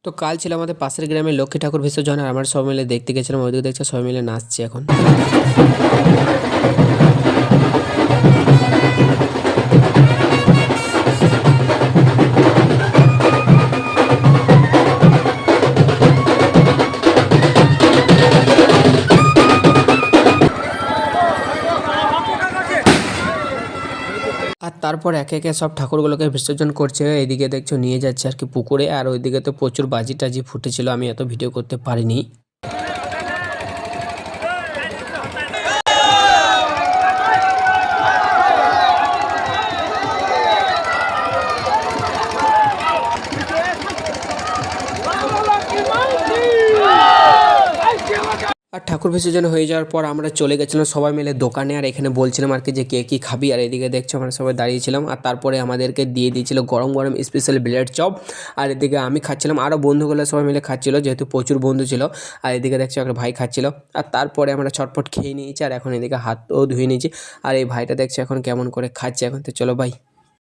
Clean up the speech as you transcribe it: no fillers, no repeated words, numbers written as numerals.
তো কাল ছিল আমাদের পাশের গ্রামে লক্ষ্মী ঠাকুর বিসর্জন, আর আমরা সবাই মিলে দেখতে গেছিলাম। ওইদিকে দেখছো সবাই মিলে নাচছে এখন। আর তারপর একে একে সব ঠাকুরগুলোকে বিসর্জন করছে। এইদিকে দেখছো নিয়ে যাচ্ছে আর কি পুকুরে, আর ওইদিকে তো প্রচুর বাজি টাজি ফুটেছিল, আমি এত ভিডিও করতে পারিনি। আর ঠাকুর বিসর্জন হয়ে যাওয়ার পর আমরা চলে গেছিলাম সবাই মিলে দোকানে, আর এখানে বলছিলাম আর কি যে কে কী খাবি। আর এদিকে দেখছো আমরা সবাই দাঁড়িয়েছিলাম, আর তারপরে আমাদেরকে দিয়ে দিয়েছিল গরম গরম স্পেশাল ব্রেড চপ। আর এদিকে আমি খাচ্ছিলাম, আরও বন্ধুগুলো সবাই মিলে খাচ্ছিল, যেহেতু প্রচুর বন্ধু ছিল। আর এদিকে দেখছো একটা ভাই খাচ্ছিল। আর তারপরে আমরা ছটপট খেয়ে নিয়েছি, আর এখন এদিকে হাতও ধুয়ে নিয়েছি। আর এই ভাইটা দেখছো এখন কেমন করে খাচ্ছে এখন। তো চলো ভাই।